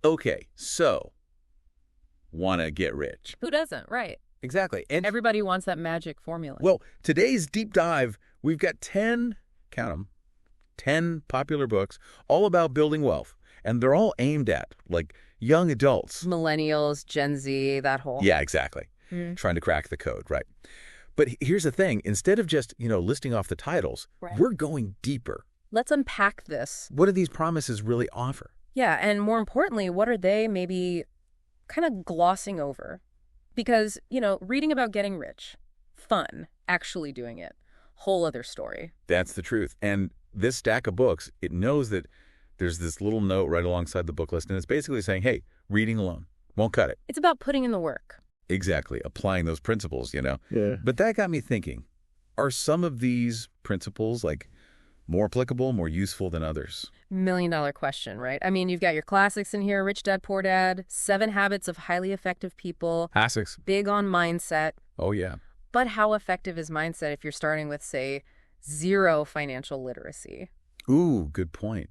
Okay, so want to get rich. Who doesn't? Right. Exactly. And Everybody wants that magic formula. well, today's deep dive, we've got 10, count them, 10 popular books all about building wealth. And they're all aimed at, like, young adults. Millennials, Gen Z, that whole... Yeah, exactly. Mm. Trying to crack the code, right? But here's the thing. Instead of just, listing off the titles, Right. we're going deeper. Let's unpack this. What do these promises really offer? Yeah, and more importantly, what are they maybe kind of glossing over? Because, reading about getting rich, fun, actually doing it, whole other story. That's the truth. And this stack of books, it knows that there's this little note right alongside the book list, and it's basically saying, hey, reading alone won't cut it. It's about putting in the work. Exactly. Applying those principles, Yeah. But that got me thinking, are some of these principles, like, more applicable, more useful than others? $1 million question, right? I mean, you've got your classics in here, Rich Dad, Poor Dad, 7 Habits of Highly Effective People, Classics. big on mindset. Oh, yeah. But how effective is mindset if you're starting with, say, 0 financial literacy? Ooh, good point.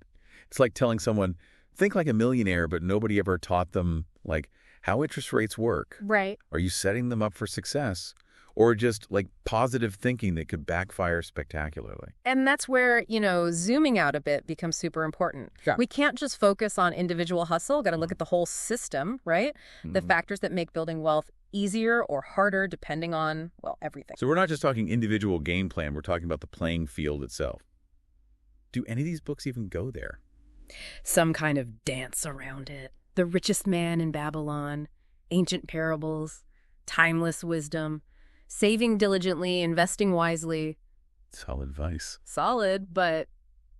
It's like telling someone, think like a millionaire, but nobody ever taught them, like, how interest rates work. Right. Are you setting them up for success? Or just, like, positive thinking that could backfire spectacularly? And that's where, zooming out a bit becomes super important. Yeah. We can't just focus on individual hustle. Got to look at the whole system, right? The Mhm. factors that make building wealth easier or harder depending on, well, everything. So we're not just talking individual game plan. We're talking about the playing field itself. Do any of these books even go there? Some kind of dance around it. The Richest Man in Babylon, Ancient Parables, Timeless Wisdom, Saving Diligently, Investing Wisely. Solid advice. Solid, but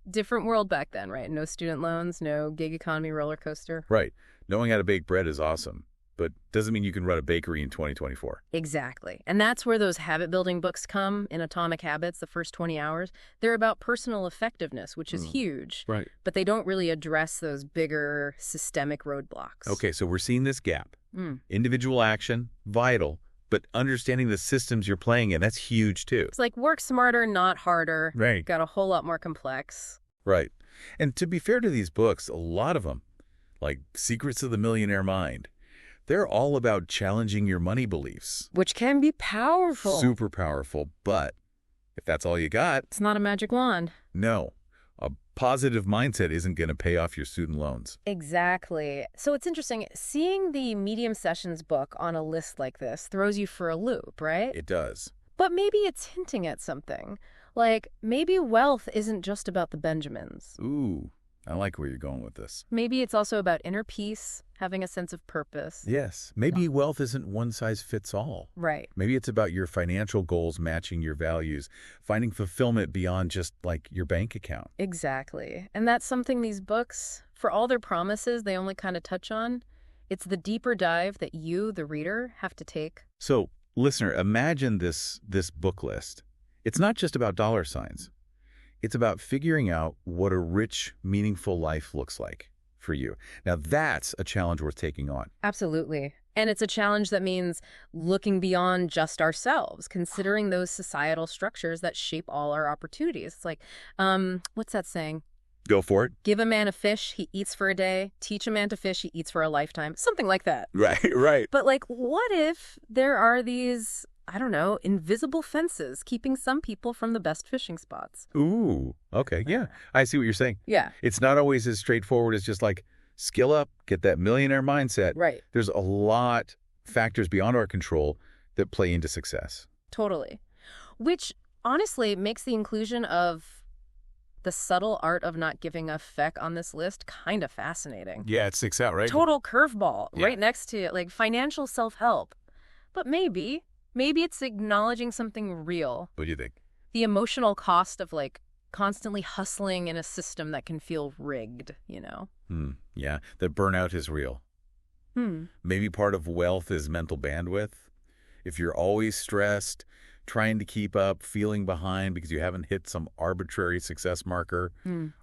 different world back then, right? No student loans, no gig economy roller coaster. Right. Knowing how to bake bread is awesome, but doesn't mean you can run a bakery in 2024. Exactly. And that's where those habit-building books come in Atomic Habits, the first 20 hours. They're about personal effectiveness, which is huge. Right. But they don't really address those bigger systemic roadblocks. Okay, so we're seeing this gap. Mm. Individual action, vital, but understanding the systems you're playing in, that's huge too. It's like work smarter, not harder. Right. Got a whole lot more complex. Right. And to be fair to these books, a lot of them, like Secrets of the Millionaire Mind, they're all about challenging your money beliefs. Which can be powerful. Super powerful, but if that's all you got, It's not a magic wand. no. A positive mindset isn't going to pay off your student loans. Exactly. So it's interesting. Seeing the Medium Sessions book on a list like this throws you for a loop, right? It does. But maybe it's hinting at something. Like, maybe wealth isn't just about the Benjamins. Ooh, I like where you're going with this. Maybe it's also about inner peace, having a sense of purpose. Yes, maybe wealth isn't one size fits all. Right. Maybe it's about your financial goals matching your values, finding fulfillment beyond just, like, your bank account. Exactly. And that's something these books, for all their promises they only kind of touch on, it's the deeper dive that you, the reader, have to take. So, listener, imagine this book list. It's not just about dollar signs. It's about figuring out what a rich, meaningful life looks like for you. Now, that's a challenge worth taking on. Absolutely. And it's a challenge that means looking beyond just ourselves, considering those societal structures that shape all our opportunities. It's like, what's that saying? Go for it. Give a man a fish, he eats for a day. Teach a man to fish, he eats for a lifetime. Something like that. Right, right. But like, what if there are these, I don't know, invisible fences keeping some people from the best fishing spots? Ooh, okay, yeah. I see what you're saying. Yeah. It's not always as straightforward as just like, skill up, get that millionaire mindset. Right. There's a lot factors beyond our control that play into success. Totally. Which honestly makes the inclusion of the subtle art of not giving a feck on this list kind of fascinating. Yeah, it sticks out, right? Total curveball Yeah. right next to it, like financial self-help. But maybe it's acknowledging something real. What do you think? The emotional cost of like constantly hustling in a system that can feel rigged, Yeah, that burnout is real. Maybe part of wealth is mental bandwidth. If you're always stressed, trying to keep up, feeling behind because you haven't hit some arbitrary success marker,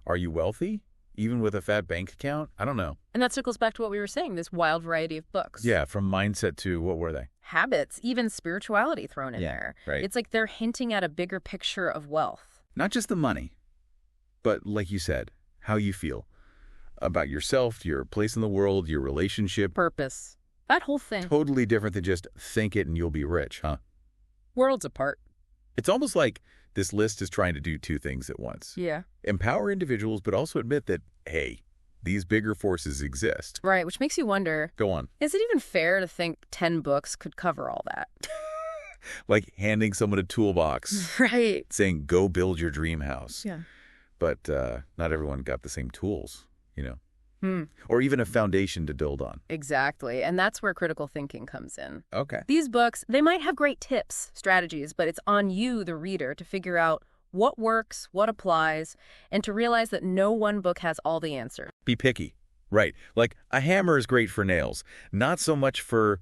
are you wealthy? Even with a fat bank account? I don't know. And that circles back to what we were saying, this wild variety of books. Yeah, from mindset to, what were they? Habits, even spirituality thrown in there. Right. It's like they're hinting at a bigger picture of wealth. Not just the money, but like you said, how you feel. about yourself, your place in the world, your relationship. Purpose. That whole thing. Totally different than just think it and you'll be rich, huh? Worlds apart. It's almost like this list is trying to do two things at once. Yeah. Empower individuals, but also admit that, hey, these bigger forces exist. Right, which makes you wonder, Go on. is it even fair to think 10 books could cover all that? Like handing someone a toolbox, Right. saying, go build your dream house. Yeah. But not everyone got the same tools, you know, Hmm. or even a foundation to build on. Exactly. And that's where critical thinking comes in. Okay. These books, they might have great tips, strategies, but it's on you, the reader, to figure out what works, what applies, and to realize that no one book has all the answers. Be picky. Right. Like a hammer is great for nails, not so much for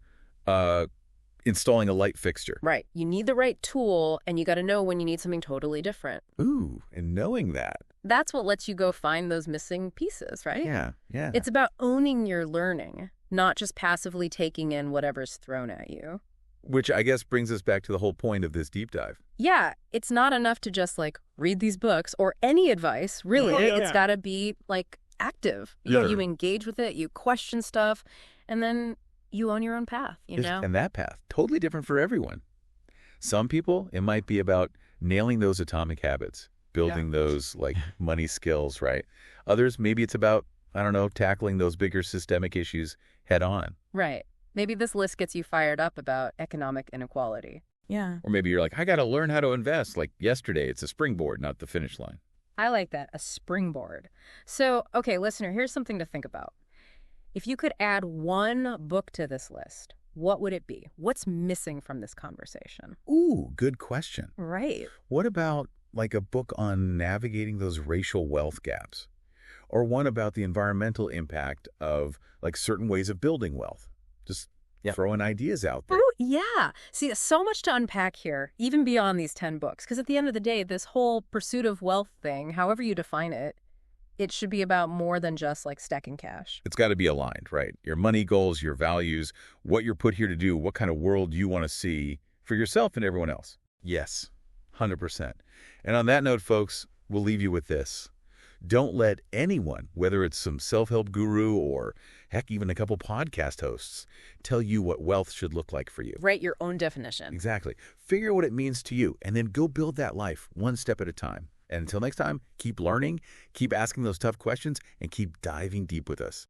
installing a light fixture. Right. You need the right tool, and you got to know when you need something totally different. Ooh, and knowing that. That's what lets you go find those missing pieces, right? Yeah, yeah. It's about owning your learning, not just passively taking in whatever's thrown at you. Which I guess brings us back to the whole point of this deep dive. Yeah, it's not enough to just, read these books or any advice, really. Yeah. It's got to be, active. Yeah. You engage with it, you question stuff, and then you own your own path, you know? And that path, totally different for everyone. Some people, it might be about nailing those atomic habits, building those, money skills, right? Others, maybe it's about, I don't know, tackling those bigger systemic issues head on. Right. Maybe this list gets you fired up about economic inequality. Yeah. Or maybe you're like, I got to learn how to invest. Like yesterday, it's a springboard, not the finish line. I like that, a springboard. So, okay, listener, here's something to think about. If you could add one book to this list, what would it be? What's missing from this conversation? Ooh, good question. Right. What about a book on navigating those racial wealth gaps? Or one about the environmental impact of certain ways of building wealth? Just throwing ideas out there. Ooh, yeah. See, so much to unpack here, even beyond these 10 books. Because at the end of the day, this whole pursuit of wealth thing, however you define it, it should be about more than just stacking cash. It's got to be aligned, right? Your money goals, your values, what you're put here to do, what kind of world you want to see for yourself and everyone else. Yes, 100%. And on that note, folks, we'll leave you with this. Don't let anyone, whether it's some self-help guru or, heck, even a couple podcast hosts, tell you what wealth should look like for you. Write your own definition. Exactly. Figure out what it means to you, and then go build that life one step at a time. And until next time, keep learning, keep asking those tough questions, and keep diving deep with us.